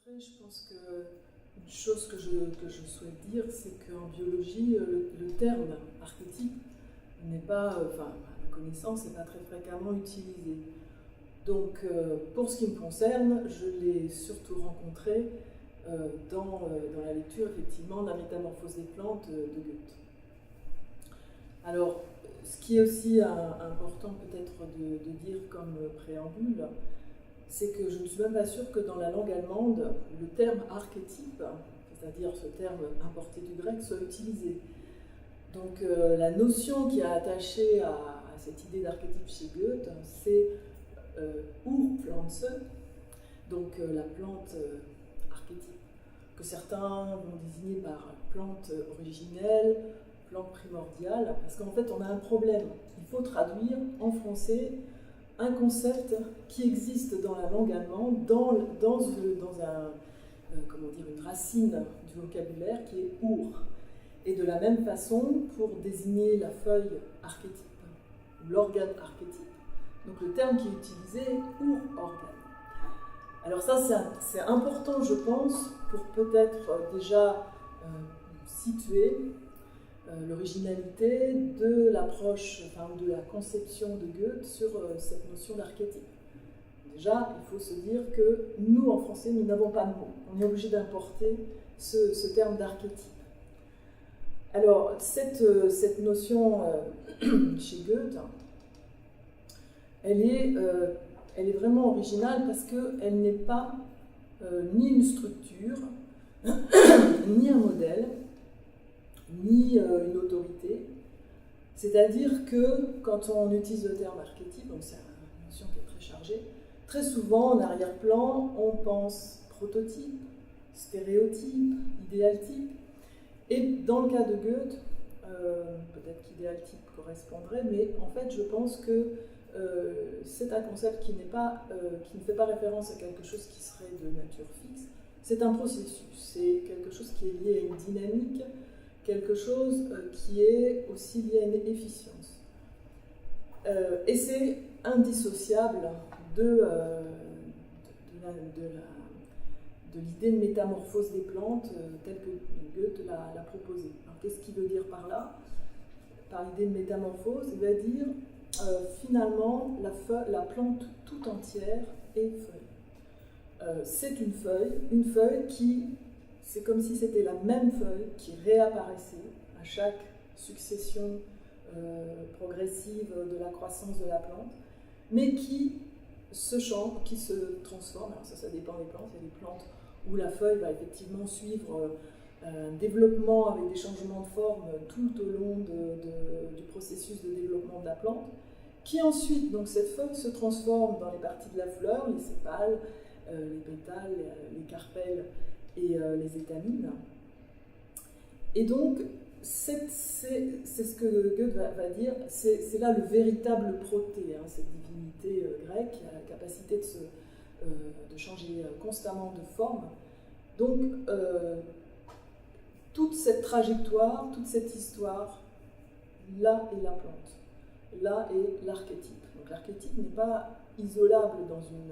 Après, je pense qu'une chose que je souhaite dire, c'est qu'en biologie, le terme archétype n'est pas, enfin, à ma connaissance, n'est pas très fréquemment utilisé. Donc, pour ce qui me concerne, je l'ai surtout rencontré dans la lecture, effectivement, de la Métamorphose des plantes de Goethe. Alors, ce qui est aussi important peut-être de dire comme préambule, c'est que je ne suis même pas sûre que dans la langue allemande, le terme archétype, c'est-à-dire ce terme importé du grec, soit utilisé. Donc la notion qui est attachée à cette idée d'archétype chez Goethe, c'est Urpflanze, donc la plante archétype, que certains vont désigner par plante originelle, plante primordiale, parce qu'en fait on a un problème. Il faut traduire en français un concept qui existe dans la langue allemande, dans une racine du vocabulaire qui est Ur. Et de la même façon, pour désigner la feuille archétype, ou l'organe archétype, donc le terme qui est utilisé est Ur-organe. Alors ça, c'est important, je pense, pour peut-être déjà situer l'originalité de l'approche, enfin de la conception de Goethe sur cette notion d'archétype. Déjà, il faut se dire que nous, en français, nous n'avons pas de mot. On est obligé d'importer ce terme d'archétype. Alors, cette notion chez Goethe, elle est vraiment originale parce qu'elle n'est pas ni une structure, ni un modèle, ni une autorité. C'est-à-dire que quand on utilise le terme archétype, donc c'est une notion qui est très chargée, très souvent en arrière-plan, on pense prototype, stéréotype, idéal-type. Et dans le cas de Goethe, peut-être qu'idéal-type correspondrait, mais en fait je pense que c'est un concept qui ne fait pas référence à quelque chose qui serait de nature fixe. C'est un processus, c'est quelque chose qui est lié à une dynamique, quelque chose qui est aussi lié à une efficience. Et c'est indissociable de l'idée de métamorphose des plantes telle que Goethe l'a proposée. Alors qu'est-ce qu'il veut dire par là? Par l'idée de métamorphose, il va dire finalement la plante tout entière est feuille. C'est une feuille qui, c'est comme si c'était la même feuille qui réapparaissait à chaque succession progressive de la croissance de la plante, mais qui se change, qui se transforme. Alors ça dépend des plantes. Il y a des plantes où la feuille va effectivement suivre un développement avec des changements de forme tout au long du processus de développement de la plante, qui ensuite, donc cette feuille se transforme dans les parties de la fleur, les sépales, les pétales, les carpelles et les étamines. Et donc, c'est ce que Goethe va dire, c'est là le véritable proté, cette divinité grecque qui a la capacité de changer constamment de forme. Donc, toute cette trajectoire, toute cette histoire, là est la plante, là est l'archétype. Donc l'archétype n'est pas isolable dans une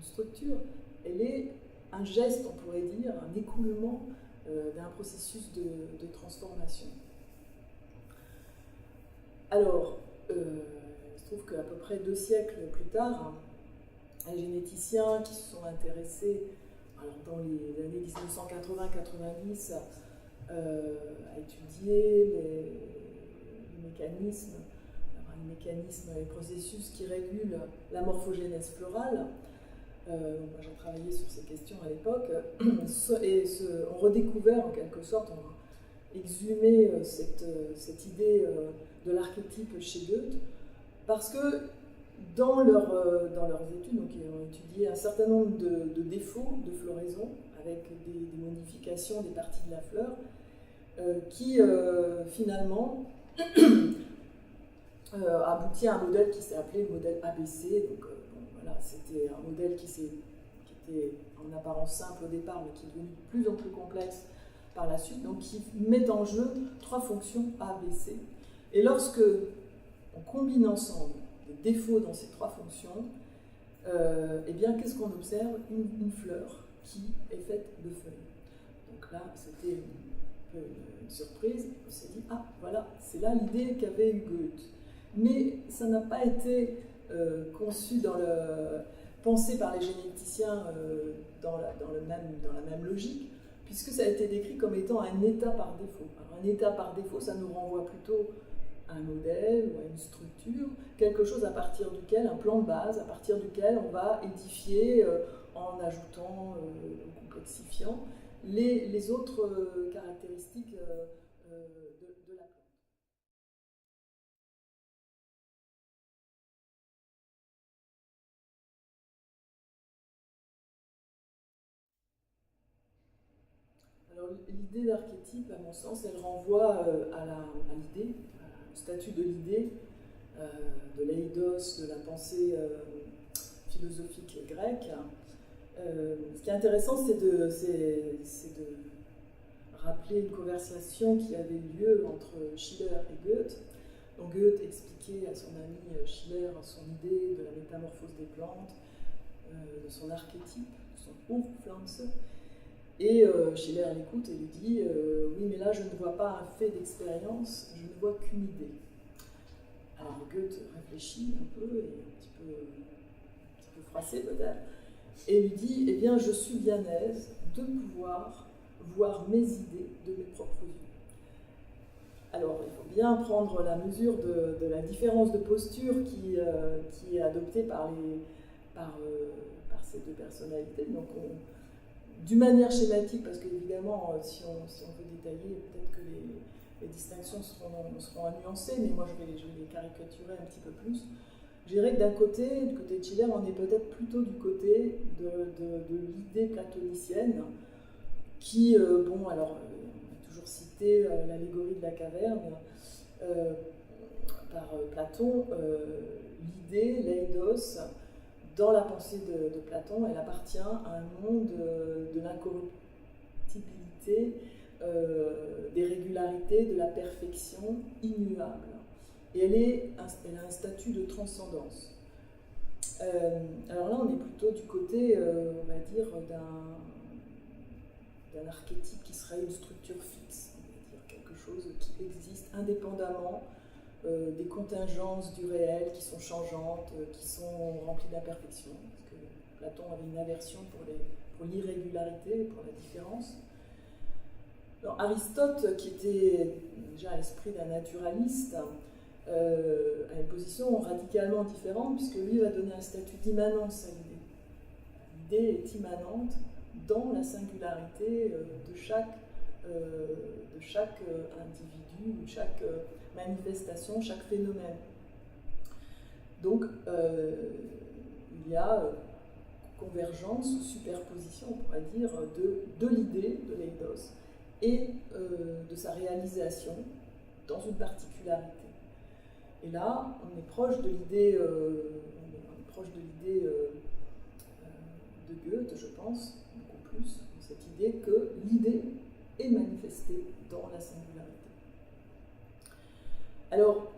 structure, elle est un geste, on pourrait dire, un écoulement d'un processus de transformation. Alors, il se trouve qu'à peu près 2 siècles plus tard, les généticiens qui se sont intéressés, alors dans les années 1980-90, à étudier les mécanismes, les processus qui régulent la morphogénèse florale. Moi, j'ai travaillé sur ces questions à l'époque, et ont redécouvert en quelque sorte, ont exhumé cette idée de l'archétype chez Goethe, parce que dans leurs études, donc, ils ont étudié un certain nombre de défauts de floraison, avec des modifications des parties de la fleur, qui finalement aboutit à un modèle qui s'est appelé le modèle ABC. Donc, voilà, c'était un modèle qui était en apparence simple au départ, mais qui est devenu de plus en plus complexe par la suite, donc qui met en jeu 3 fonctions ABC. Et lorsque on combine ensemble les défauts dans ces 3 fonctions, eh bien, qu'est-ce qu'on observe? Une fleur qui est faite de feuilles. Donc là, c'était une surprise. On s'est dit, ah voilà, c'est là l'idée qu'avait eu Goethe. Mais ça n'a pas été conçu pensé par les généticiens dans la même logique, puisque ça a été décrit comme étant un état par défaut. Alors, un état par défaut, ça nous renvoie plutôt à un modèle ou à une structure, quelque chose à partir duquel, un plan de base, à partir duquel on va édifier en ajoutant, en complexifiant, les autres caractéristiques de la plante. Alors l'idée d'archétype, à mon sens, elle renvoie à l'idée, au statut de l'idée, de l'eidos, de la pensée philosophique grecque. Ce qui est intéressant, c'est de rappeler une conversation qui avait eu lieu entre Schiller et Goethe. Donc Goethe expliquait à son ami Schiller son idée de la métamorphose des plantes, de son archétype, de son Urpflanze. Et Schiller l'écoute et lui dit oui, mais là je ne vois pas un fait d'expérience, je ne vois qu'une idée. Alors Goethe réfléchit un peu, et un petit peu froissé peut-être, et lui dit eh bien, je suis bien aise de pouvoir voir mes idées de mes propres yeux. Alors, il faut bien prendre la mesure de la différence de posture qui est adoptée par ces deux personnalités. Donc, d'une manière schématique, parce qu'évidemment, si on veut détailler, peut-être que les distinctions seront à nuancer, mais moi je vais les caricaturer un petit peu plus. Je dirais que du côté de Schiller, on est peut-être plutôt du côté de l'idée platonicienne, qui, on a toujours cité l'allégorie de la caverne par Platon, l'idée, l'eidos, dans la pensée de Platon, elle appartient à un monde de l'incorruptibilité, des régularités, de la perfection immuable. Et elle a un statut de transcendance. Alors là, on est plutôt du côté, on va dire, d'un archétype qui serait une structure fixe, on va dire quelque chose qui existe indépendamment des contingences du réel qui sont changeantes, qui sont remplies d'imperfections, parce que Platon avait une aversion pour l'irrégularité, pour la différence. Alors, Aristote, qui était déjà à l'esprit d'un naturaliste, a une position radicalement différente, puisque lui va donner un statut d'immanence à l'idée. L'idée est immanente dans la singularité de chaque individu, de chaque manifestation, chaque phénomène. Donc, il y a convergence ou superposition, on pourrait dire, de l'idée, de l'eidos, et de sa réalisation dans une particularité. Et là, on est proche de l'idée de Goethe, je pense, beaucoup plus, cette idée que l'idée est manifestée dans la singularité. Alors,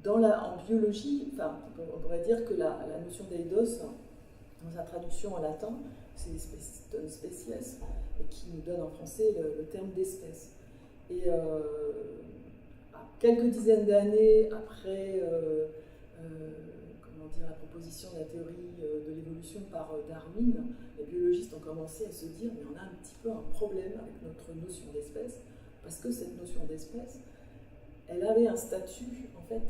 en biologie, on pourrait dire que la notion d'eidos, dans sa traduction en latin, c'est species, et qui nous donne en français le terme d'espèce. Et quelques dizaines d'années après la proposition de la théorie de l'évolution par Darwin, les biologistes ont commencé à se dire mais on a un petit peu un problème avec notre notion d'espèce, parce que cette notion d'espèce, elle avait un statut en fait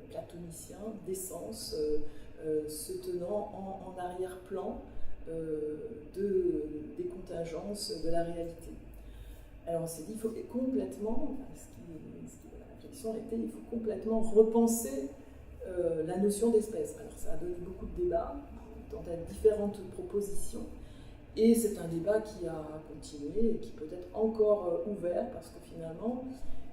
platonicien, d'essence, se tenant en arrière-plan des contingences de la réalité. Alors on s'est dit, il faut complètement, la réflexion était, il faut complètement repenser la notion d'espèce. Alors ça a donné beaucoup de débats, dans différentes propositions, et c'est un débat qui a continué et qui peut être encore ouvert, parce que finalement,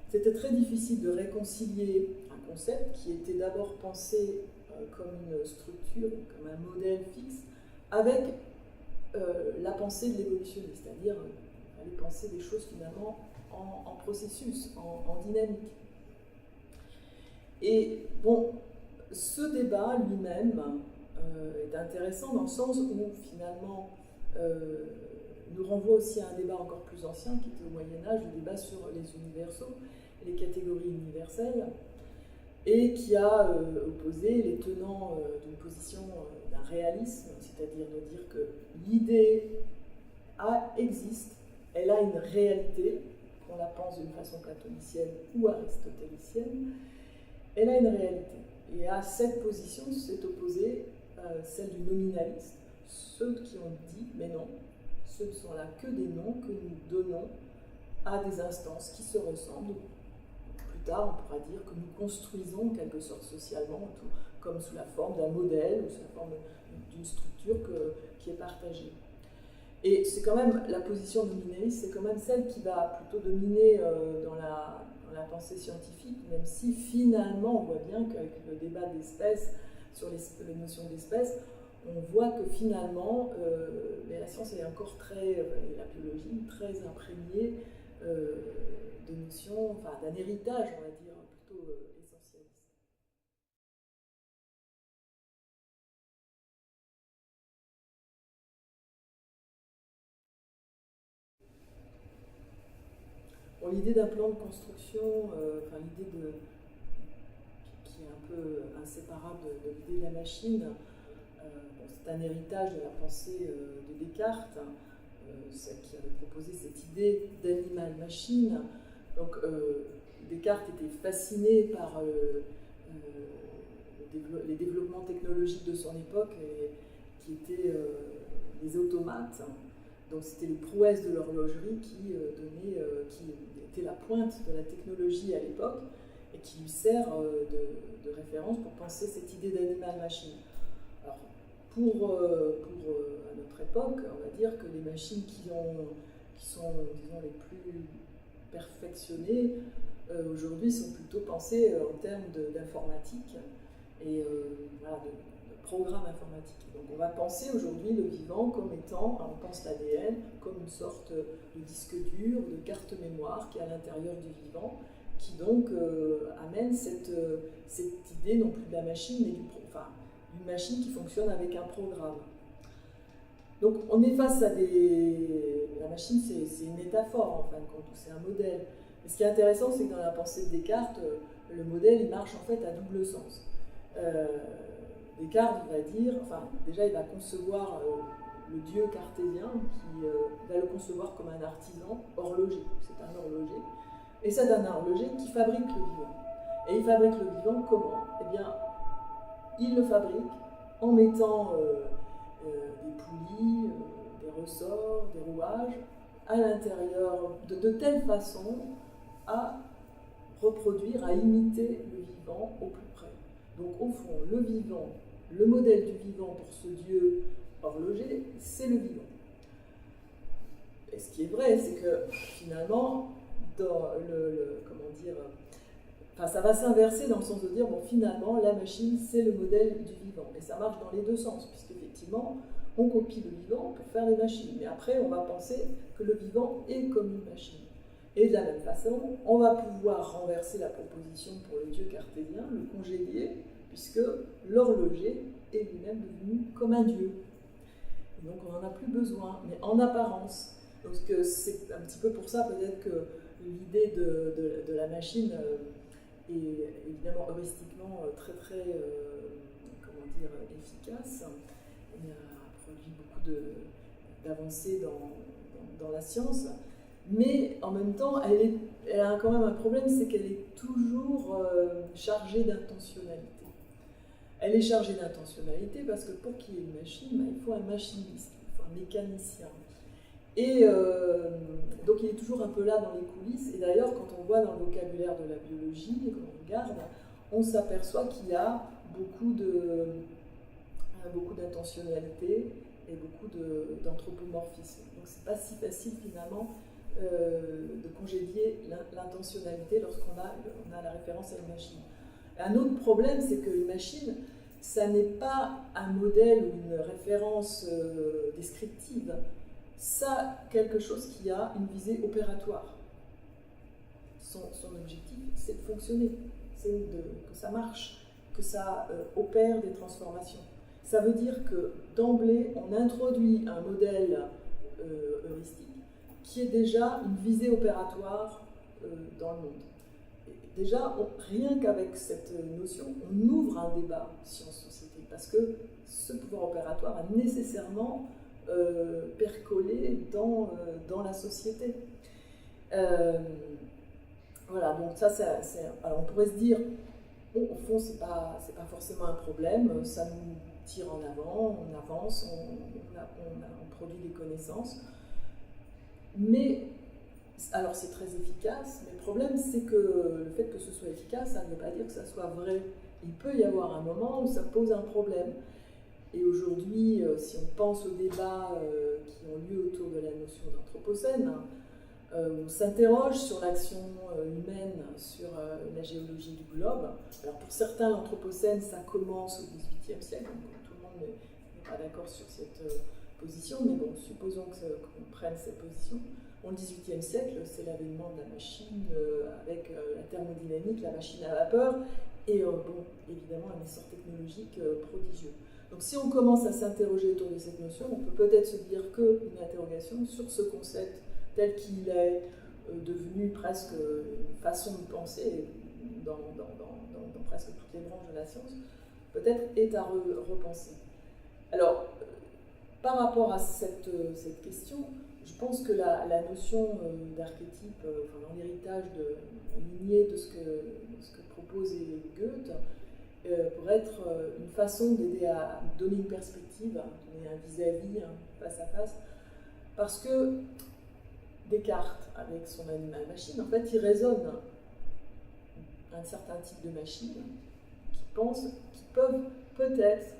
c'était très difficile de réconcilier un concept qui était d'abord pensé comme une structure, comme un modèle fixe, avec la pensée de l'évolutionniste, c'est-à-dire aller penser des choses finalement en processus, en dynamique. Et bon, ce débat lui-même est intéressant dans le sens où finalement nous renvoie aussi à un débat encore plus ancien qui était au Moyen-Âge, le débat sur les universaux, les catégories universelles, et qui a opposé les tenants d'une position d'un réalisme, c'est-à-dire de dire que l'idée existe, elle a une réalité, qu'on la pense d'une façon platonicienne ou aristotélicienne, elle a une réalité. Et à cette position s'est opposée celle du nominalisme, ceux qui ont dit, mais non, ce ne sont là que des noms que nous donnons à des instances qui se ressemblent. Plus tard, on pourra dire que nous construisons en quelque sorte socialement, comme sous la forme d'un modèle ou sous la forme d'une structure qui est partagée. Et c'est quand même la position nominaliste, c'est quand même celle qui va plutôt dominer dans la pensée scientifique, même si finalement on voit bien qu'avec le débat d'espèces sur les notions d'espèces, on voit que finalement la science est encore et la biologie très imprégnée de notions, enfin d'un héritage, on va dire, plutôt essentialiste. Bon, l'idée d'un plan de construction, l'idée qui est un peu inséparable de l'idée de la machine, c'est un héritage de la pensée de Descartes, qui avait proposé cette idée d'animal-machine. Donc Descartes était fasciné par les développements technologiques de son époque, qui étaient les automates. Donc c'était les prouesses de l'horlogerie qui était la pointe de la technologie à l'époque et qui lui sert de référence pour penser cette idée d'animal-machine. Alors, à notre époque, on va dire que les machines qui sont, disons, les plus perfectionnées aujourd'hui sont plutôt pensées en termes d'informatique et de programmes informatiques. Donc on va penser aujourd'hui le vivant comme étant, on pense l'ADN comme une sorte de disque dur, de carte mémoire qui est à l'intérieur du vivant, qui donc amène cette idée non plus de la machine, mais d'une machine qui fonctionne avec un programme. Donc on est face à la machine, c'est une métaphore en fin de compte, c'est un modèle. Mais ce qui est intéressant, c'est que dans la pensée de Descartes, le modèle il marche en fait à double sens. Descartes va dire, déjà il va concevoir le dieu cartésien, qui va le concevoir comme un artisan horloger, c'est un horloger, et c'est un horloger qui fabrique le vivant. Et il fabrique le vivant comment? Eh bien, il le fabrique en mettant des poulies, des ressorts, des rouages à l'intérieur, de telle façon à reproduire, à imiter le vivant au plus près. Donc au fond, le vivant, le modèle du vivant pour ce dieu horloger, c'est le vivant. Et ce qui est vrai, c'est que finalement, dans ça va s'inverser dans le sens de dire, bon, finalement, la machine, c'est le modèle du vivant. Et ça marche dans les deux sens, puisqu'effectivement, on copie le vivant pour faire les machines. Mais après, on va penser que le vivant est comme une machine. Et de la même façon, on va pouvoir renverser la proposition pour le dieu cartésien, le congédier, puisque l'horloger est lui-même devenu comme un dieu. Et donc on n'en a plus besoin, mais en apparence. Donc c'est un petit peu pour ça peut-être que l'idée de la machine est évidemment heuristiquement très efficace et a produit beaucoup d'avancées dans la science. Mais en même temps, elle a quand même un problème, c'est qu'elle est toujours chargée d'intentionnalité. Elle est chargée d'intentionnalité parce que pour qu'il y ait une machine, il faut un machiniste, il faut un mécanicien. Et donc il est toujours un peu là dans les coulisses. Et d'ailleurs, quand on voit dans le vocabulaire de la biologie, et quand on regarde, on s'aperçoit qu'il y a beaucoup d'intentionnalité et beaucoup d'anthropomorphisme. Donc c'est pas si facile finalement de congédier l'intentionnalité lorsqu'on a la référence à une machine. Un autre problème, c'est qu'une machine, ça n'est pas un modèle ou une référence descriptive, ça quelque chose qui a une visée opératoire. Son objectif, c'est de fonctionner, c'est que ça marche, que ça opère des transformations. Ça veut dire que d'emblée, on introduit un modèle heuristique qui est déjà une visée opératoire dans le monde. Et déjà, rien qu'avec cette notion, on ouvre un débat science-société, parce que ce pouvoir opératoire a nécessairement percolé dans la société. Voilà, donc ça, alors on pourrait se dire, bon, au fond, c'est pas forcément un problème, ça nous tire en avant, on avance, on produit des connaissances. Mais, alors c'est très efficace, mais le problème c'est que le fait que ce soit efficace, ça ne veut pas dire que ça soit vrai. Il peut y avoir un moment où ça pose un problème. Et aujourd'hui, si on pense aux débats qui ont lieu autour de la notion d'anthropocène, on s'interroge sur l'action humaine, sur la géologie du globe. Alors pour certains, l'anthropocène, ça commence au XVIIIe siècle, donc tout le monde n'est pas d'accord sur cette position, mais bon, supposons qu'on prenne cette position. Au XVIIIe siècle, c'est l'avènement de la machine avec la thermodynamique, la machine à vapeur, et bon, évidemment un essor technologique prodigieux. Donc si on commence à s'interroger autour de cette notion, on peut peut-être se dire qu'une interrogation sur ce concept tel qu'il est devenu presque une façon de penser dans presque toutes les branches de la science, peut-être est à repenser. Alors, par rapport à cette question, je pense que la notion d'archétype, enfin, l'héritage lignée de ce que propose Goethe, pourrait être une façon d'aider à donner une perspective, donner un vis-à-vis, face à face, parce que Descartes, avec son animal-machine, en fait, il raisonne un certain type de machines qui peuvent peut-être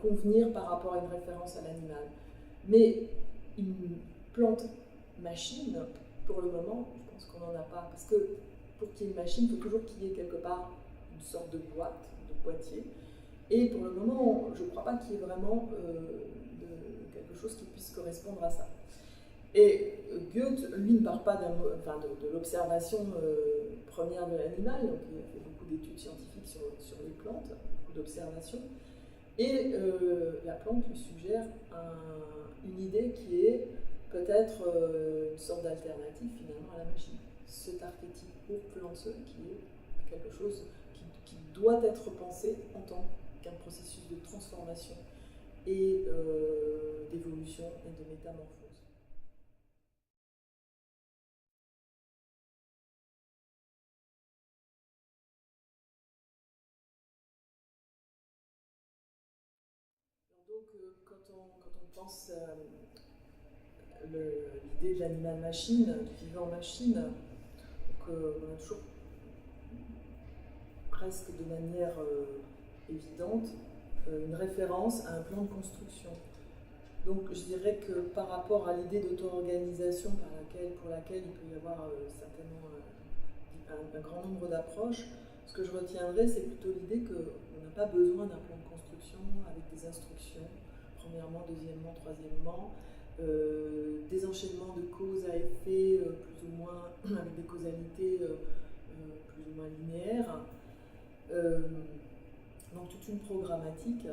convenir par rapport à une référence à l'animal. Mais une plante machine, pour le moment, je pense qu'on n'en a pas. Parce que pour qu'il y ait une machine, il faut toujours qu'il y ait quelque part une sorte de boîte, de boîtier. Et pour le moment, je ne crois pas qu'il y ait vraiment quelque chose qui puisse correspondre à ça. Et Goethe, lui, ne part pas de l'observation première de l'animal, donc il a fait beaucoup d'études scientifiques sur les plantes, beaucoup d'observations, et la plante lui suggère une idée qui est peut-être une sorte d'alternative finalement à la machine. Cet archétype pour plante qui est quelque chose qui doit être pensé en tant qu'un processus de transformation et d'évolution et de métamorphose. Donc, quand on pense l'idée de l'animal-machine, du vivant-machine, on a toujours presque de manière évidente une référence à un plan de construction. Donc je dirais que par rapport à l'idée d'auto-organisation pour laquelle il peut y avoir certainement un grand nombre d'approches, ce que je retiendrai, c'est plutôt l'idée qu'on n'a pas besoin d'un plan de construction avec des instructions, premièrement, deuxièmement, troisièmement, des enchaînements de cause à effet plus ou moins avec des causalités plus ou moins linéaires, donc toute une programmatique.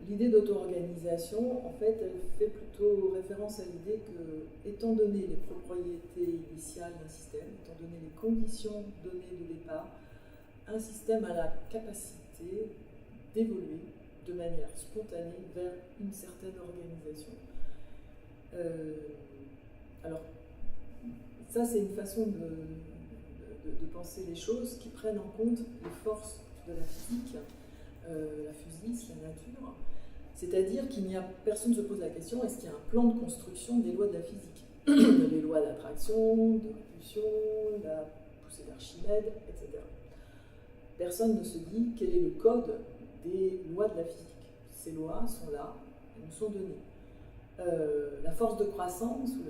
L'idée d'auto-organisation, en fait, elle fait plutôt référence à l'idée que, étant donné les propriétés initiales d'un système, étant donné les conditions données de départ, un système a la capacité d'évoluer de manière spontanée vers une certaine organisation. Alors, ça, c'est une façon de penser les choses qui prennent en compte les forces de la physique, la physis, la nature. C'est-à-dire personne ne se pose la question, est-ce qu'il y a un plan de construction des lois de la physique? Les lois d'attraction, de répulsion, la poussée d'Archimède, etc. Personne ne se dit quel est le code des lois de la physique. Ces lois sont là, elles nous sont données. La force de croissance, ou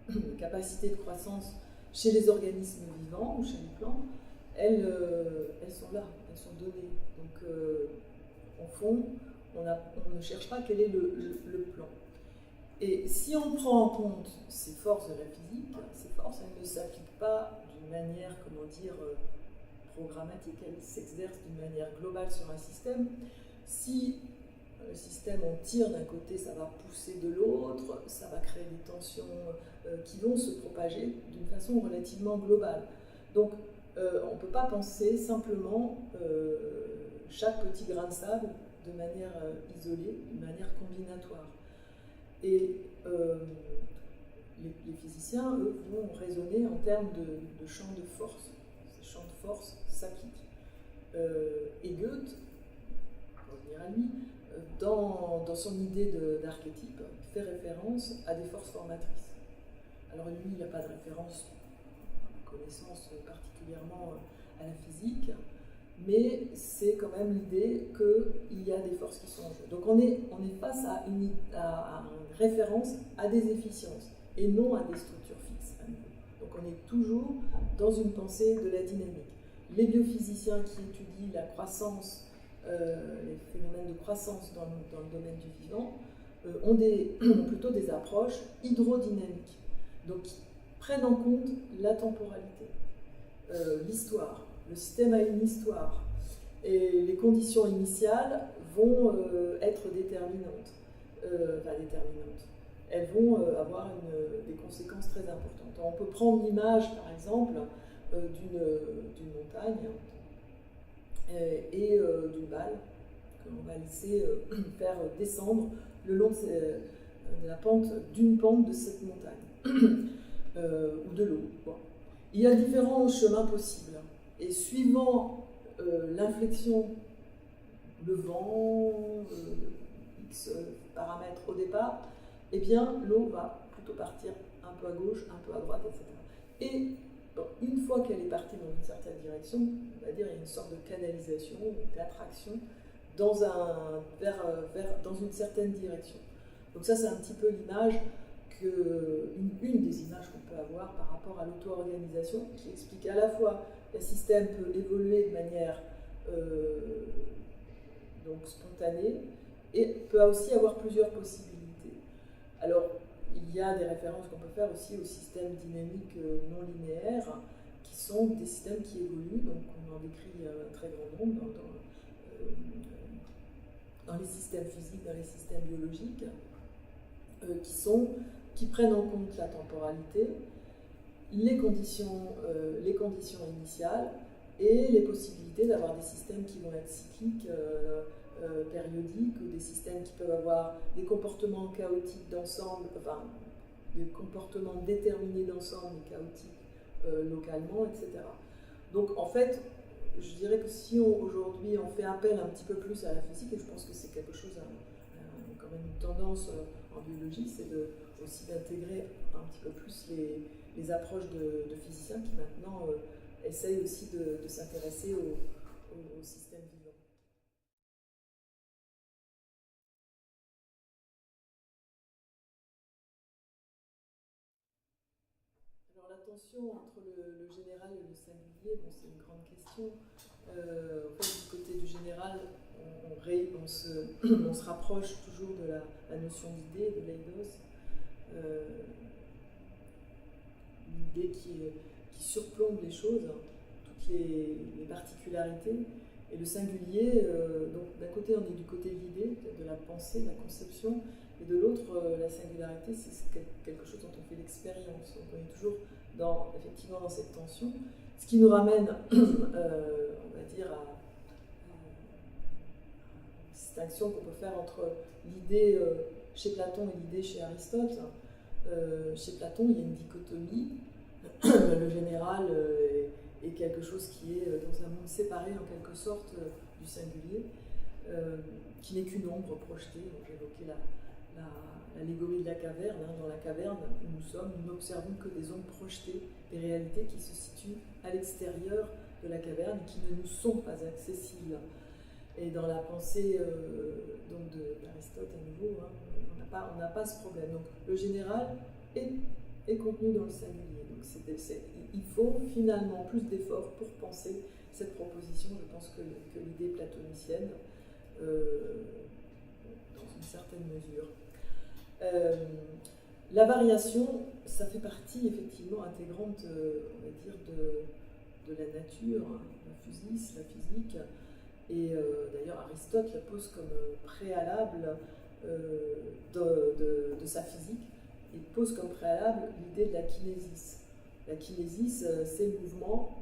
la capacité de croissance chez les organismes vivants ou chez les plantes, elles sont là, elles sont données. Donc, au fond, on ne cherche pas quel est le plan. Et si on prend en compte ces forces de la physique, ces forces, elles ne s'appliquent pas d'une manière, programmatique, elles s'exercent d'une manière globale sur un système, Si le système on tire d'un côté, ça va pousser de l'autre, ça va créer des tensions qui vont se propager d'une façon relativement globale. Donc on ne peut pas penser simplement chaque petit grain de sable de manière isolée, de manière combinatoire. Et les physiciens, eux, vont raisonner en termes de champs de force. Ces champs de force s'appliquent. Et Goethe, pour revenir à lui, dans son idée d'archétype, fait référence à des forces formatrices. Alors lui, il n'y a pas de référence, connaissance particulièrement à la physique, mais c'est quand même l'idée qu'il y a des forces qui sont en jeu. Donc on est face à une référence à des efficiences et non à des structures fixes. Donc on est toujours dans une pensée de la dynamique. Les biophysiciens qui étudient la croissance, les phénomènes de croissance dans le domaine du vivant, ont plutôt des approches hydrodynamiques, donc qui prennent en compte la temporalité, l'histoire. Le système a une histoire et les conditions initiales vont être déterminantes. Elles vont avoir des conséquences très importantes. On peut prendre l'image, par exemple, d'une montagne et d'une balle qu'on va laisser faire descendre le long de la pente d'une pente de cette montagne ou de l'eau. Bon. Il y a différents chemins possibles et suivant l'inflexion, le vent, X paramètres au départ, eh bien l'eau va plutôt partir un peu à gauche, un peu à droite, etc. Et bon, une fois qu'elle est partie dans une certaine direction, on va dire il y a une sorte de canalisation, d'attraction dans une certaine direction. Donc ça, c'est un petit peu l'image, une des images qu'on peut avoir par rapport à l'auto-organisation, qui explique à la fois qu'un système peut évoluer de manière donc spontanée et peut aussi avoir plusieurs possibilités. Alors, il y a des références qu'on peut faire aussi aux systèmes dynamiques non linéaires, qui sont des systèmes qui évoluent, donc on en décrit un très grand nombre dans les systèmes physiques, dans les systèmes biologiques, qui prennent en compte la temporalité, les conditions initiales et les possibilités d'avoir des systèmes qui vont être cycliques, périodiques, ou des systèmes qui peuvent avoir des comportements chaotiques d'ensemble, enfin des comportements déterminés d'ensemble et chaotiques localement, etc. Donc en fait, je dirais que si aujourd'hui on fait appel un petit peu plus à la physique, et je pense que c'est quelque chose, quand même une tendance en biologie, c'est aussi d'intégrer un petit peu plus les approches de physiciens qui maintenant essayent aussi de s'intéresser au système vivant. Alors la tension entre le général et le singulier, bon, c'est une grande question. En fait, du côté du général, on se rapproche toujours de la notion d'idée, de l'eidos, l'idée qui surplombe les choses, toutes les particularités. Et le singulier, donc d'un côté on est du côté de l'idée, de la pensée, de la conception, et de l'autre, la singularité, c'est quelque chose dont on fait l'expérience. Donc on est toujours effectivement dans cette tension, ce qui nous ramène, on va dire, à une distinction qu'on peut faire entre l'idée chez Platon et l'idée chez Aristote. Chez Platon, il y a une dichotomie. Le général est quelque chose qui est dans un monde séparé en quelque sorte du singulier, qui n'est qu'une ombre projetée. J'évoquais l'allégorie de la caverne. Dans la caverne où nous sommes, nous n'observons que des ombres projetées, des réalités qui se situent à l'extérieur de la caverne et qui ne nous sont pas accessibles. Et dans la pensée d'Aristote, à nouveau, on n'a pas ce problème. Donc le général est contenu dans le singulier. Donc il faut finalement plus d'efforts pour penser cette proposition, je pense, que l'idée platonicienne, dans une certaine mesure. La variation, ça fait partie effectivement intégrante, on va dire, de la nature, la physique, Et d'ailleurs, Aristote la pose comme préalable de sa physique. Il pose comme préalable l'idée de la kinésis. La kinésis, c'est le mouvement,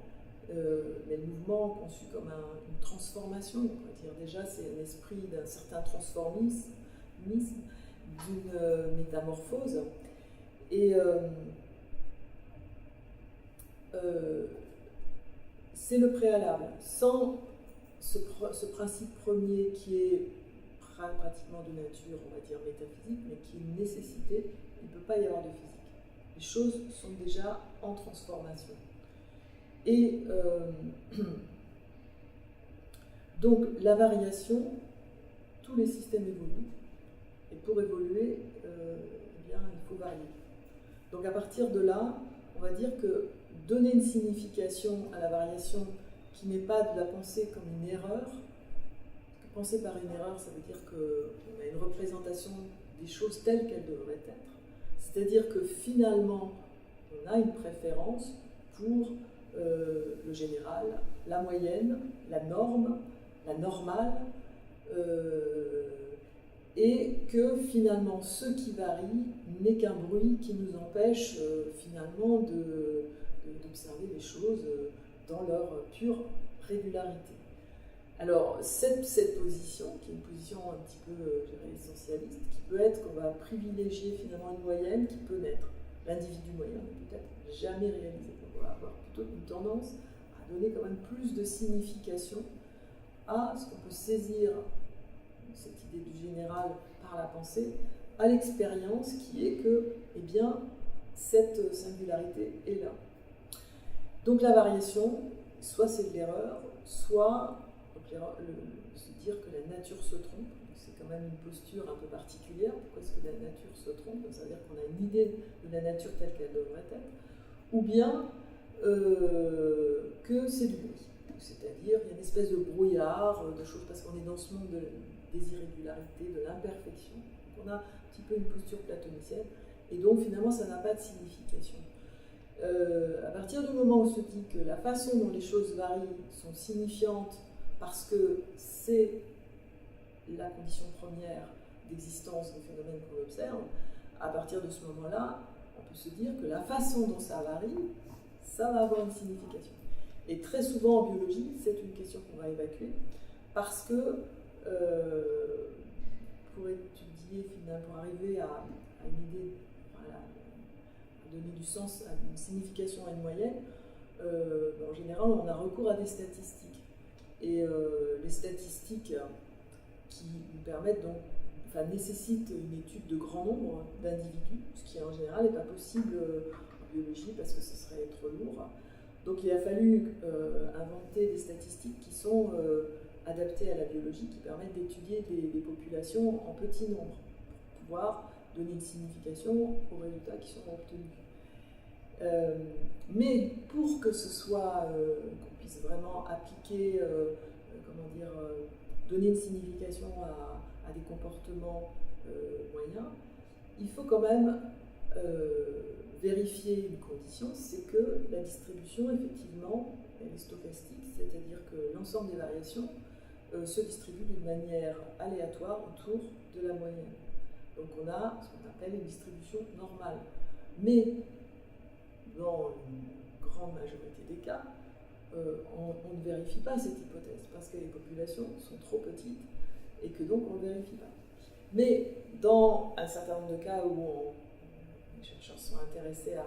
mais le mouvement conçu comme une transformation. On va dire déjà, c'est un esprit d'un certain transformisme, d'une métamorphose. Et c'est le préalable. Sans ce principe premier qui est pratiquement de nature, on va dire, métaphysique, mais qui est une nécessité, il ne peut pas y avoir de physique. Les choses sont déjà en transformation. Et donc la variation, tous les systèmes évoluent, et pour évoluer, eh bien, il faut varier. Donc à partir de là, on va dire que donner une signification à la variation qui n'est pas de la pensée comme une erreur, parce que penser par une erreur, ça veut dire qu'on a une représentation des choses telles qu'elles devraient être. C'est-à-dire que finalement, on a une préférence pour le général, la moyenne, la norme, la normale, et que finalement ce qui varie n'est qu'un bruit qui nous empêche finalement d'observer les choses dans leur pure régularité. Alors cette position, qui est une position un petit peu je dirais, essentialiste, qui peut être qu'on va privilégier finalement une moyenne qui peut naître. L'individu moyen n'est peut-être jamais réalisé. On va avoir plutôt une tendance à donner quand même plus de signification à ce qu'on peut saisir, cette idée du général par la pensée, à l'expérience qui est que, eh bien, cette singularité est là. Donc la variation, soit c'est de l'erreur, soit se dire que la nature se trompe. C'est quand même une posture un peu particulière. Pourquoi est-ce que la nature se trompe? Ça veut dire qu'on a une idée de la nature telle qu'elle devrait être. Ou bien que c'est du bruit. C'est-à-dire qu'il y a une espèce de brouillard, de choses, parce qu'on est dans ce monde des irrégularités, de l'imperfection. Donc on a un petit peu une posture platonicienne, et donc finalement ça n'a pas de signification. À partir du moment où on se dit que la façon dont les choses varient sont signifiantes parce que c'est la condition première d'existence des phénomènes qu'on observe, à partir de ce moment-là, on peut se dire que la façon dont ça varie, ça va avoir une signification. Et très souvent en biologie, c'est une question qu'on va évacuer, parce que pour étudier, finalement, pour arriver à une idée, voilà, à donner du sens, à une signification à une moyenne, en général, on a recours à des statistiques. Et les statistiques qui nous permettent donc, enfin, nécessitent une étude de grand nombre d'individus, ce qui en général n'est pas possible en biologie parce que ce serait trop lourd. Donc il a fallu inventer des statistiques qui sont adaptées à la biologie, qui permettent d'étudier des populations en petit nombre, pour pouvoir donner une signification aux résultats qui sont obtenus. Mais pour que ce soit, qu'on puisse vraiment appliquer, donner une signification à des comportements moyens, il faut quand même vérifier une condition, c'est que la distribution, effectivement, elle est stochastique, c'est-à-dire que l'ensemble des variations se distribue d'une manière aléatoire autour de la moyenne. Donc on a ce qu'on appelle une distribution normale. Mais dans une grande majorité des cas, on ne vérifie pas cette hypothèse parce que les populations sont trop petites et que donc on ne vérifie pas. Mais dans un certain nombre de cas où les chercheurs sont intéressés à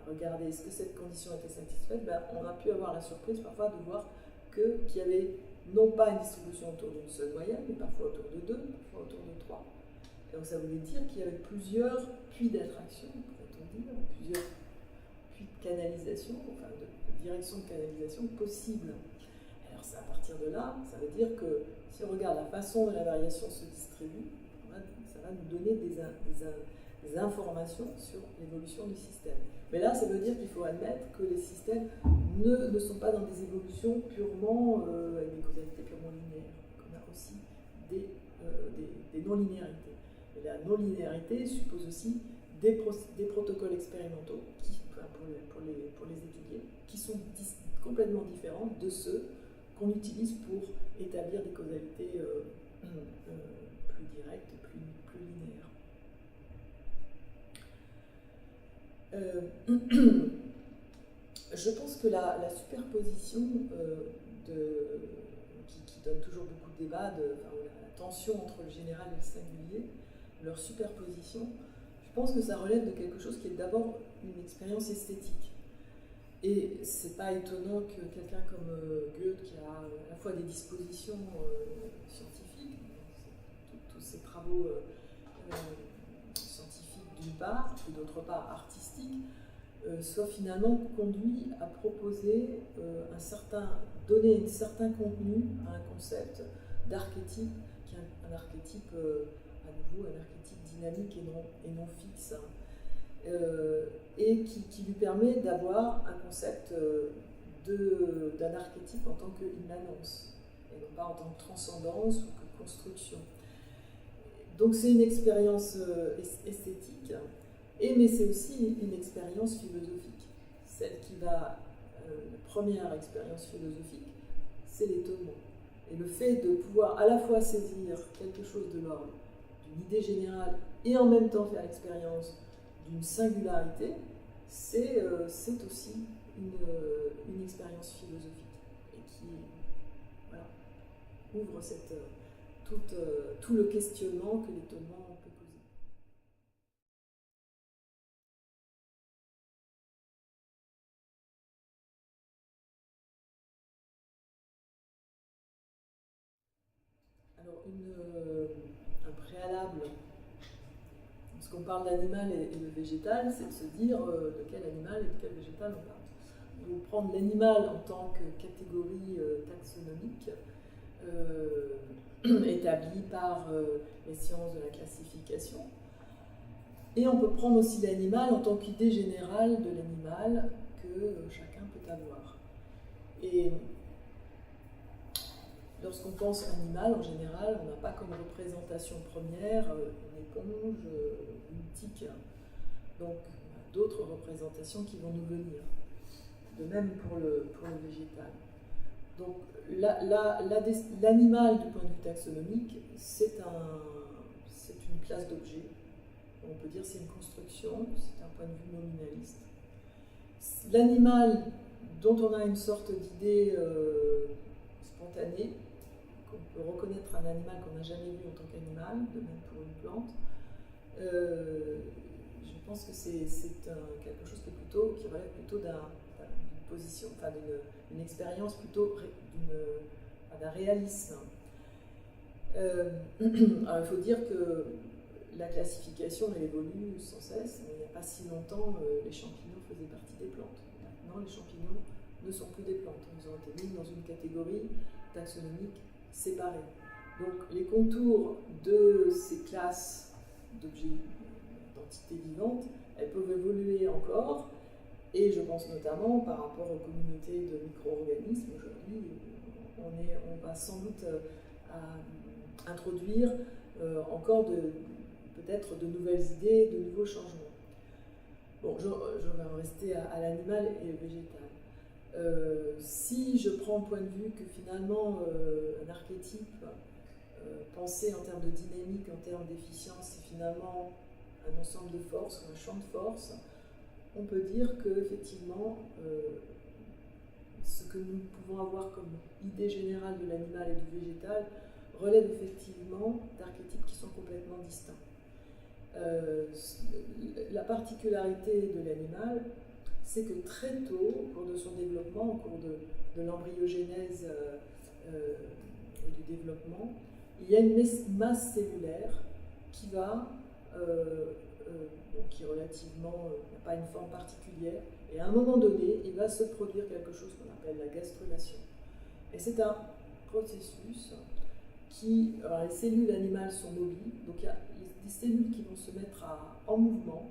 regarder est-ce que cette condition était satisfaite, on a pu avoir la surprise parfois de voir qu'il y avait non pas une distribution autour d'une seule moyenne, mais parfois autour de 2, parfois autour de 3. Et donc ça voulait dire qu'il y avait plusieurs puits d'attraction, pourrait-on dire, plusieurs puits de canalisation, enfin de direction de canalisation possible. Alors c'est à partir de là, ça veut dire que si on regarde la façon dont la variation se distribue, ça va nous donner des informations sur l'évolution du système. Mais là, ça veut dire qu'il faut admettre que les systèmes ne sont pas dans des évolutions purement, avec des causalités purement linéaires. On a aussi des non-linéarités. Et la non-linéarité suppose aussi des protocoles expérimentaux qui, pour les étudier, qui sont complètement différents de ceux qu'on utilise pour établir des causalités plus directes, plus linéaires. Je pense que la superposition qui donne toujours beaucoup de débats, la tension entre le général et le singulier, leur superposition, je pense que ça relève de quelque chose qui est d'abord une expérience esthétique. Et c'est pas étonnant que quelqu'un comme Goethe, qui a à la fois des dispositions scientifiques, tous ses travaux scientifiques d'une part, et d'autre part artistiques, soit finalement conduit à proposer donner un certain contenu à un concept d'archétype, qui est un archétype, à nouveau, un archétype dynamique et non fixe, et qui lui permet d'avoir un concept d'un archétype en tant qu'immanence, et non pas en tant que transcendance ou que construction. Donc c'est une expérience esthétique, mais c'est aussi une expérience philosophique. Celle qui va, la première expérience philosophique, c'est l'étonnement. Et le fait de pouvoir à la fois saisir quelque chose de l'ordre d'une idée générale et en même temps faire l'expérience d'une singularité, c'est aussi une expérience philosophique et qui ouvre tout le questionnement que l'étonnement peut poser. Alors, un préalable, parce qu'on parle d'animal et de végétal, c'est de se dire de quel animal et de quel végétal on parle. Donc, prendre l'animal en tant que catégorie taxonomique, établie par les sciences de la classification. Et on peut prendre aussi l'animal en tant qu'idée générale de l'animal que chacun peut avoir. Et lorsqu'on pense animal, en général, on n'a pas comme représentation première une éponge, une tique. Donc, on a d'autres représentations qui vont nous venir. De même pour le végétal. Donc, l'animal, du point de vue taxonomique, c'est une classe d'objets. On peut dire que c'est une construction, c'est un point de vue nominaliste. L'animal dont on a une sorte d'idée spontanée, qu'on peut reconnaître un animal qu'on n'a jamais vu en tant qu'animal, de même pour une plante, je pense que c'est quelque chose qui relève plutôt d'une position, enfin d'une expérience plutôt d'un réalisme. Alors il faut dire que la classification elle évolue sans cesse, mais il n'y a pas si longtemps les champignons faisaient partie des plantes. Maintenant les champignons ne sont plus des plantes, ils ont été mis dans une catégorie taxonomique séparée. Donc les contours de ces classes d'objets, d'entités vivantes, elles peuvent évoluer encore, et je pense notamment par rapport aux communautés de micro-organismes. Aujourd'hui, on va sans doute introduire encore peut-être de nouvelles idées, de nouveaux changements. Bon, je vais en rester à l'animal et au végétal. Si je prends le point de vue que finalement un archétype pensé en termes de dynamique, en termes d'efficience, c'est finalement un ensemble de forces, un champ de force, on peut dire que effectivement ce que nous pouvons avoir comme idée générale de l'animal et du végétal relève effectivement d'archétypes qui sont complètement distincts. La particularité de l'animal, c'est que très tôt, au cours de son développement, au cours de l'embryogénèse et du développement, il y a une masse cellulaire qui va, qui relativement n'a pas une forme particulière, et à un moment donné, il va se produire quelque chose qu'on appelle la gastrulation. Et c'est un processus alors les cellules animales sont mobiles, donc il y a des cellules qui vont se mettre en mouvement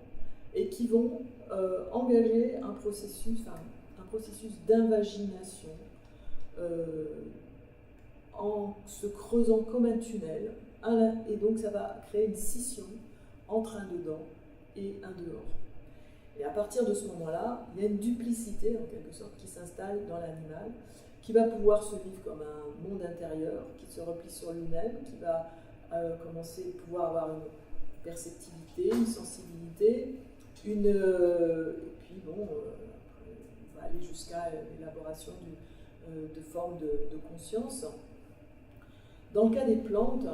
et qui vont engager un processus d'invagination en se creusant comme un tunnel, et donc ça va créer une scission entre un dedans et un dehors. Et à partir de ce moment-là, il y a une duplicité en quelque sorte qui s'installe dans l'animal, qui va pouvoir se vivre comme un monde intérieur, qui se replie sur lui-même, qui va commencer à pouvoir avoir une perceptivité, une sensibilité, et puis bon, on va aller jusqu'à l'élaboration de formes de conscience. Dans le cas des plantes,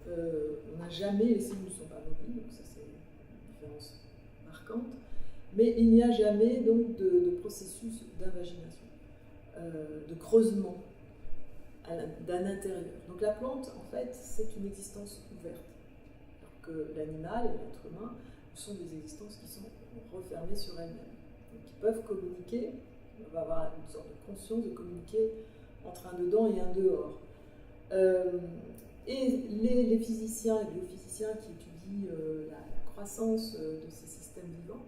on n'a jamais, les cellules ne sont pas mobiles, donc ça c'est une différence marquante, mais il n'y a jamais donc de processus d'invagination, de creusement d'un intérieur. Donc la plante, en fait, c'est une existence ouverte, alors que l'animal et l'être humain sont des existences qui sont refermées sur elles-mêmes, donc qui peuvent communiquer, on va avoir une sorte de conscience de communiquer entre un dedans et un dehors. Et les physiciens et biophysiciens qui étudient la croissance de ces systèmes vivants,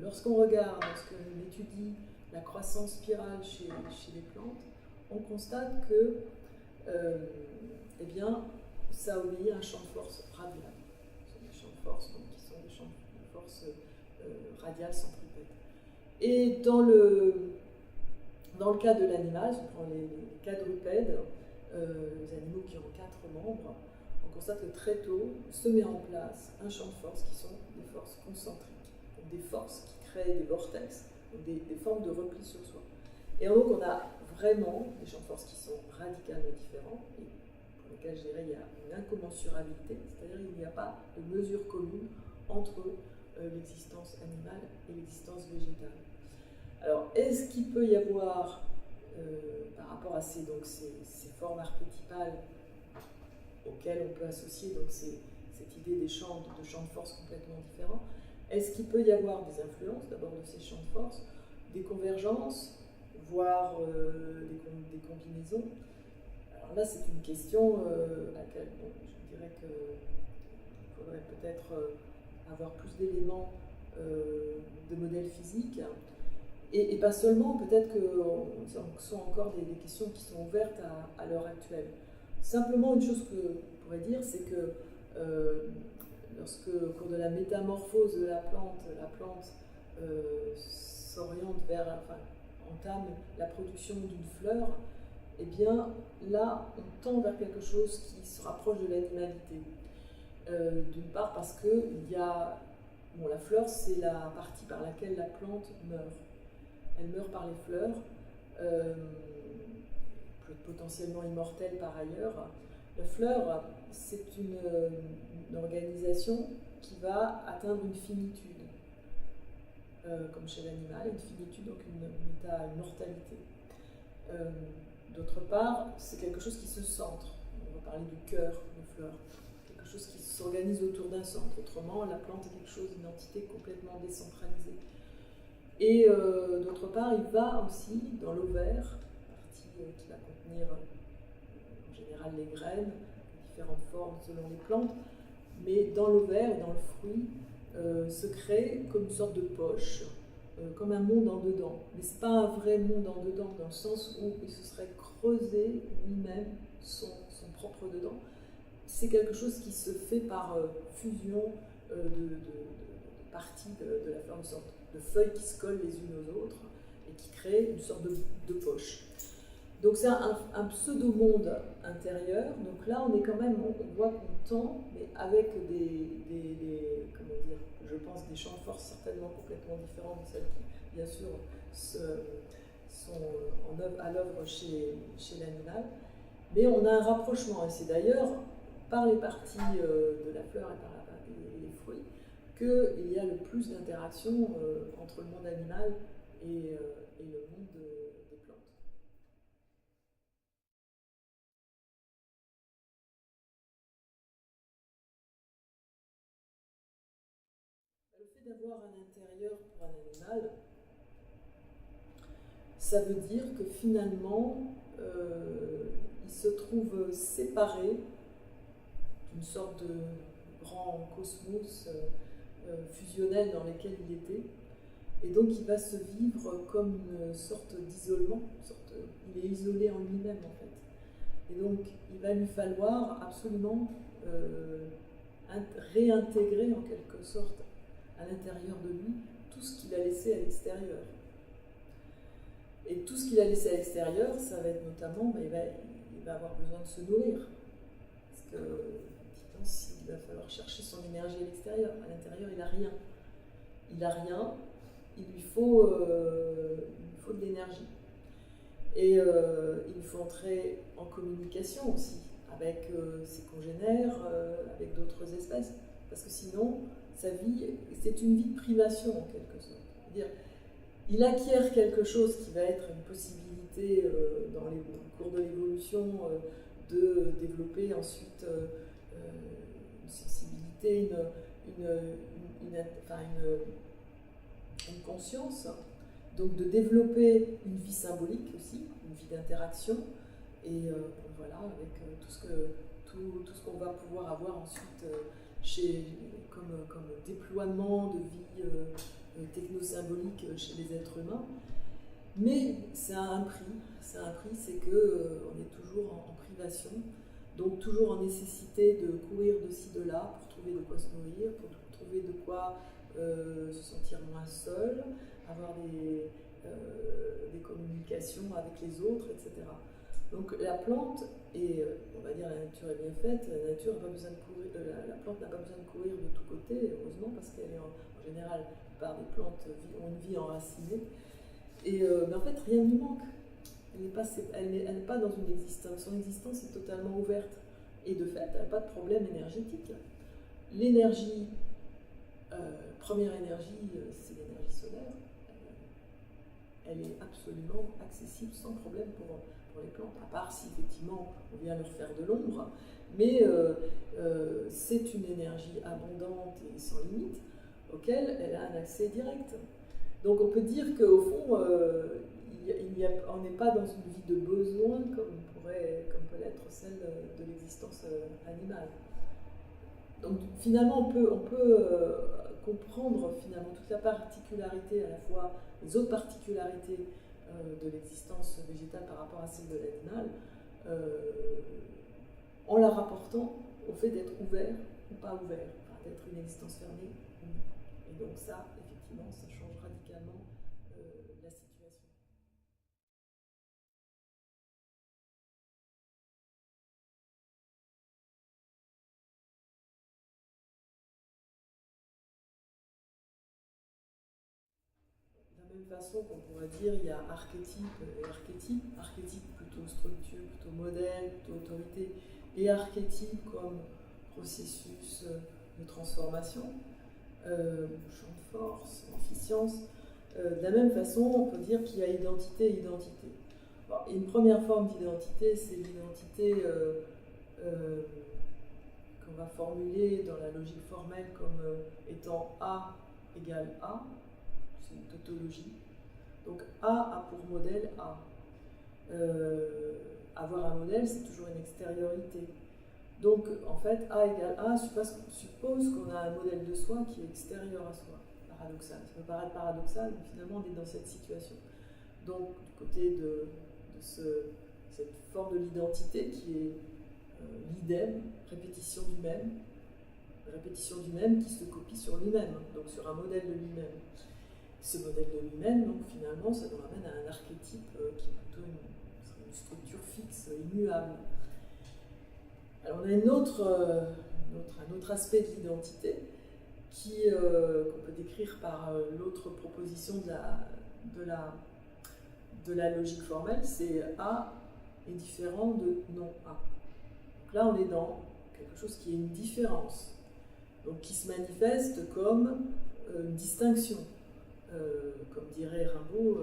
lorsqu'on étudie la croissance spirale chez les plantes, on constate que eh bien, ça obéit à un champ de force radial. Ce sont des champs de force qui sont des champs de force radiales centripètes. Et dans le cas de l'animal, si on prend les quadrupèdes, les animaux qui ont 4 membres, on constate que très tôt se met en place un champ de force qui sont des forces concentriques, donc des forces qui créent des vortex, donc des formes de repli sur soi. Et donc on a vraiment des champs de force qui sont radicalement différents, et pour lesquels je dirais il y a une incommensurabilité, c'est-à-dire qu'il n'y a pas de mesure commune entre l'existence animale et l'existence végétale. Alors, est-ce qu'il peut y avoir, par rapport à ces formes archétypales auxquelles on peut associer donc, cette idée des champs de force complètement différents, est-ce qu'il peut y avoir des influences, d'abord de ces champs de force, des convergences, voire des combinaisons? Alors là, c'est une question à laquelle je dirais qu'il faudrait peut-être avoir plus d'éléments de modèles physiques. Et pas seulement, peut-être que ce sont encore des questions qui sont ouvertes à l'heure actuelle. Simplement, une chose que je pourrais dire, c'est que lorsque, au cours de la métamorphose de la plante s'oriente entame la production d'une fleur, eh bien là, on tend vers quelque chose qui se rapproche de l'animalité. D'une part parce que la fleur, c'est la partie par laquelle la plante meurt. Elle meurt par les fleurs, potentiellement immortelle par ailleurs. La fleur, c'est une organisation qui va atteindre une finitude, comme chez l'animal, une finitude, donc une mortalité. D'autre part, c'est quelque chose qui se centre. On va parler du cœur des fleurs. Quelque chose qui s'organise autour d'un centre. Autrement, la plante est quelque chose, une entité complètement décentralisée. Et d'autre part, il va aussi dans l'ovaire, partie qui va contenir en général les graines, différentes formes selon les plantes, mais dans l'ovaire et dans le fruit se crée comme une sorte de poche, comme un monde en dedans. Mais ce n'est pas un vrai monde en dedans, dans le sens où il se serait creusé lui-même son propre dedans. C'est quelque chose qui se fait par fusion de parties de la fleur, une sorte de feuilles qui se collent les unes aux autres et qui créent une sorte de poche. Donc c'est un pseudo-monde intérieur. Donc là, on est quand même, on voit qu'on tend, mais avec comment dire, je pense, des champs de force certainement complètement différents de celles qui, bien sûr, sont à l'œuvre chez l'animal. Mais on a un rapprochement, et c'est d'ailleurs par les parties de la fleur et les fruits qu'il y a le plus d'interaction entre le monde animal et le monde des plantes. Le fait d'avoir un intérieur pour un animal, ça veut dire que finalement, il se trouve séparé d'une sorte de grand cosmos fusionnel dans lequel il était. Et donc il va se vivre comme une sorte d'isolement, il est isolé en lui-même en fait. Et donc il va lui falloir absolument réintégrer en quelque sorte à l'intérieur de lui tout ce qu'il a laissé à l'extérieur. Et tout ce qu'il a laissé à l'extérieur, ça va être notamment, il va avoir besoin de se nourrir. Parce que, il va falloir chercher son énergie à l'extérieur. À l'intérieur, il n'a rien. Il n'a rien, il lui faut de l'énergie. Et il faut entrer en communication aussi avec ses congénères, avec d'autres espèces. Parce que sinon, sa vie, c'est une vie de privation en quelque sorte. C'est-à-dire, il acquiert quelque chose qui va être une possibilité dans le cours de l'évolution de développer ensuite une sensibilité, une conscience, donc de développer une vie symbolique aussi, une vie d'interaction, et voilà, avec tout ce qu'on va pouvoir avoir ensuite comme déploiement de vie technosymbolique chez les êtres humains. Mais c'est un prix, c'est qu'on est toujours en privation, donc toujours en nécessité de courir de ci, de là pour trouver de quoi se nourrir, pour trouver de quoi se sentir moins seul, avoir des communications avec les autres, etc. Donc la plante, on va dire la nature est bien faite, la nature n'a pas besoin de courir, la plante n'a pas besoin de courir de tous côtés, heureusement, parce qu'elle est en général, la plupart des plantes ont une vie enracinée. Mais en fait, rien ne lui manque. Elle n'est pas dans une existence. Son existence est totalement ouverte. Et de fait, elle n'a pas de problème énergétique. L'énergie, première énergie, c'est l'énergie solaire. Elle est absolument accessible sans problème pour les plantes, à part si effectivement on vient leur faire de l'ombre. Mais c'est une énergie abondante et sans limite, auquel elle a un accès direct. Donc on peut dire qu'au fond, on n'est pas dans une vie de besoin comme peut l'être celle de l'existence animale. Donc finalement, on peut comprendre finalement toute la particularité, à la fois les autres particularités de l'existence végétale par rapport à celle de l'animal, en la rapportant au fait d'être ouvert ou pas ouvert, enfin, d'être une existence fermée ou non. Et donc ça, effectivement, ça change radicalement la situation. De la même façon qu'on pourrait dire, il y a archétype et archétype. Archétype plutôt structure, plutôt modèle, plutôt autorité, et archétype comme processus de transformation, champ de force, efficience. De la même façon, on peut dire qu'il y a identité et identité. Bon, une première forme d'identité, c'est l'identité qu'on va formuler dans la logique formelle comme étant A égale A. C'est une tautologie. Donc A a pour modèle A. Avoir un modèle, c'est toujours une extériorité. Donc en fait, A égale A suppose qu'on a un modèle de soi qui est extérieur à soi. Paradoxal. Ça peut paraître paradoxal, mais finalement on est dans cette situation. Donc du côté de cette forme de l'identité qui est l'idem, répétition du même qui se copie sur lui-même, donc sur un modèle de lui-même. Ce modèle de lui-même, donc finalement, ça nous ramène à un archétype qui est plutôt une structure fixe, immuable. Alors on a un autre aspect de l'identité qu'on peut décrire par l'autre proposition de la logique formelle, c'est A est différent de non A. Donc là, on est dans quelque chose qui est une différence, donc qui se manifeste comme une distinction. Comme dirait Rimbaud,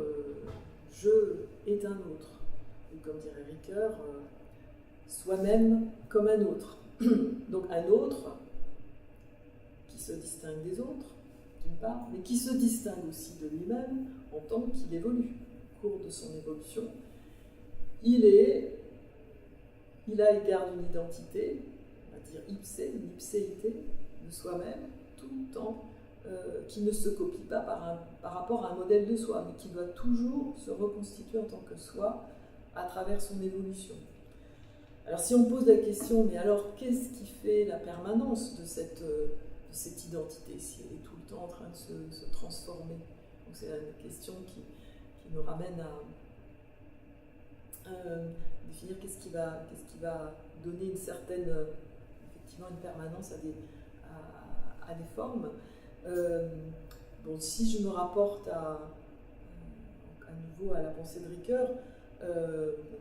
je est un autre. Et comme dirait Ricoeur, soi-même comme un autre. Donc un autre qui se distingue des autres, d'une part, mais qui se distingue aussi de lui-même en tant qu'il évolue. Au cours de son évolution, il garde une identité, on va dire une ipséité de soi-même, tout le temps, qui ne se copie pas par rapport à un modèle de soi, mais qui doit toujours se reconstituer en tant que soi à travers son évolution. Alors si on pose la question, mais alors qu'est-ce qui fait la permanence de cette identité, si elle est tout le temps en train de se transformer? Donc c'est une question qui nous ramène définir qu'est-ce qui va donner une certaine, effectivement, une permanence à des formes. Bon, si je me rapporte à nouveau à la pensée de Ricoeur,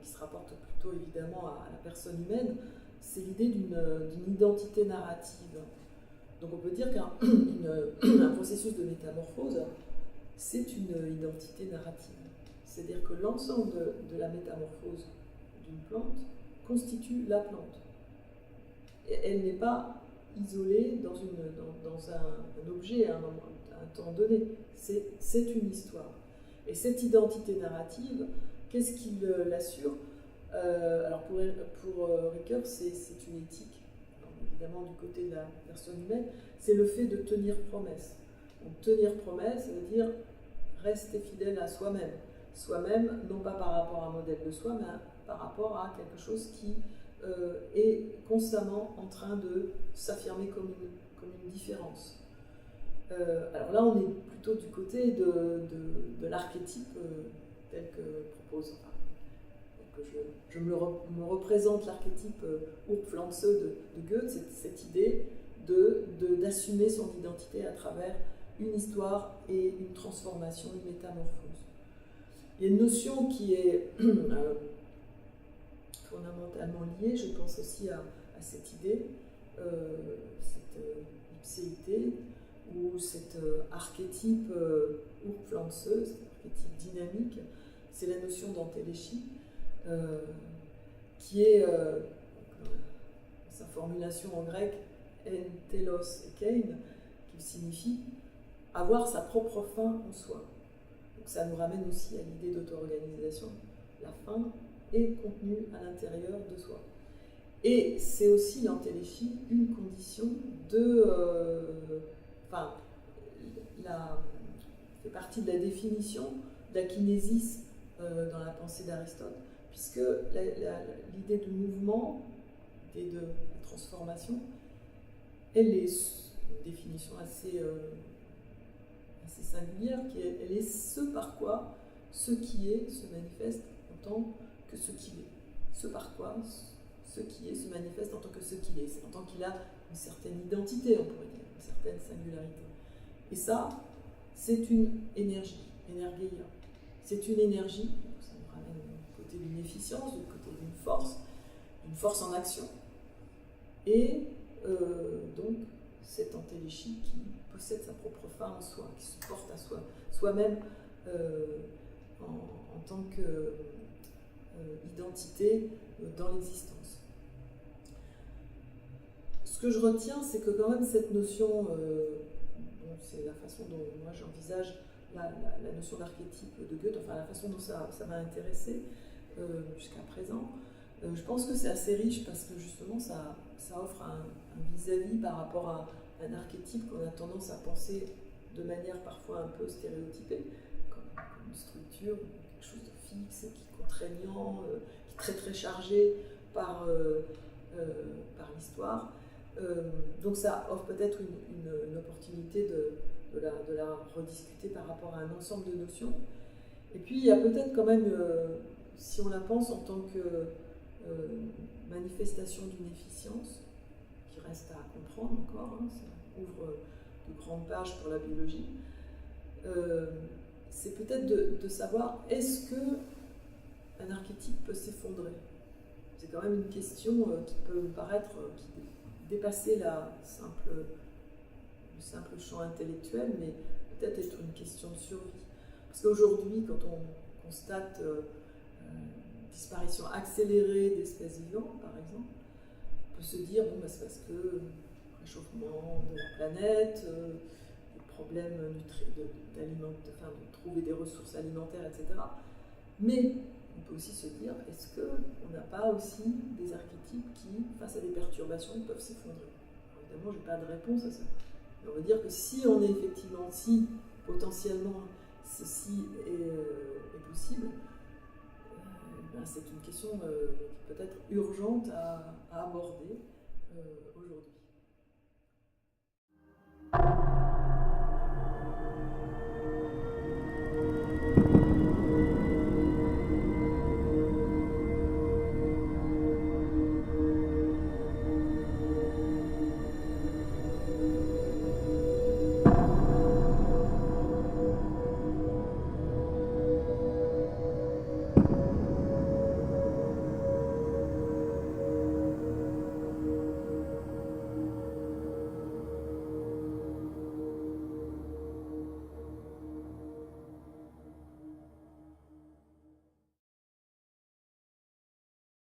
qui se rapporte plutôt évidemment à la personne humaine, c'est l'idée d'une identité narrative. Donc on peut dire qu'un processus de métamorphose, c'est une identité narrative. C'est-à-dire que l'ensemble de la métamorphose d'une plante constitue la plante. Et elle n'est pas isolée dans un objet à un temps donné. C'est une histoire. Et cette identité narrative, qu'est-ce qui l'assure? Alors pour Ricoeur, c'est une éthique. Alors évidemment, du côté de la personne humaine, c'est le fait de tenir promesse. Donc tenir promesse, ça veut dire rester fidèle à soi-même. Soi-même, non pas par rapport à un modèle de soi, mais par rapport à quelque chose qui est constamment en train de s'affirmer comme une différence. Alors là, on est plutôt du côté de l'archétype tel que propose, que je me représente l'archétype Urpflanze de Goethe, cette idée d'assumer son identité à travers une histoire et une transformation, une métamorphose. Il y a une notion qui est fondamentalement liée, je pense aussi à cette idée, cette ipséité, ou cet archétype Urpflanze, cet archétype dynamique, c'est la notion d'antéléchie, qui est, sa formulation en grec, en telos ekein, qui signifie avoir sa propre fin en soi. Donc ça nous ramène aussi à l'idée d'auto-organisation. La fin est contenue à l'intérieur de soi. Et c'est aussi l'antéléchie une condition fait partie de la définition de la kinésis dans la pensée d'Aristote, puisque l'idée de mouvement, l'idée de transformation, elle est une définition assez singulière, elle est ce par quoi ce qui est se manifeste en tant que ce qu'il est. Ce par quoi ce qui est se manifeste en tant que ce qu'il est, en tant qu'il a une certaine identité, on pourrait dire, une certaine singularité. Et ça, c'est une énergie, énergeia. C'est une énergie, ça nous ramène du côté d'une efficience, du côté d'une force en action. Et donc, cette antéléchie qui possède sa propre fin en soi, qui se porte à soi-même en tant qu'identité dans l'existence. Ce que je retiens, c'est que quand même cette notion, c'est la façon dont moi j'envisage la notion d'archétype de Goethe, enfin la façon dont ça m'a intéressé jusqu'à présent. Je pense que c'est assez riche parce que justement ça offre un vis-à-vis par rapport à un archétype qu'on a tendance à penser de manière parfois un peu stéréotypée, comme une structure, quelque chose de fixe, qui est contraignant, qui est très très chargé par l'histoire. Donc ça offre peut-être une opportunité de la rediscuter par rapport à un ensemble de notions. Et puis il y a peut-être quand même, si on la pense en tant que manifestation d'une efficience, qui reste à comprendre encore, hein, ça ouvre de grandes pages pour la biologie, c'est peut-être de savoir est-ce qu'un archétype peut s'effondrer. C'est quand même une question qui peut me paraître dépasser le simple champ intellectuel, mais peut-être être une question de survie. Parce qu'aujourd'hui, quand on constate disparition accélérée d'espèces vivantes, par exemple, on peut se dire, bon, c'est parce que réchauffement de la planète, des problèmes de trouver des ressources alimentaires, etc. Mais on peut aussi se dire, est-ce qu'on n'a pas aussi des archétypes qui, face à des perturbations, peuvent s'effondrer? Évidemment, je n'ai pas de réponse à ça. Mais on veut dire que si potentiellement ceci est possible, c'est une question peut-être urgente à aborder aujourd'hui.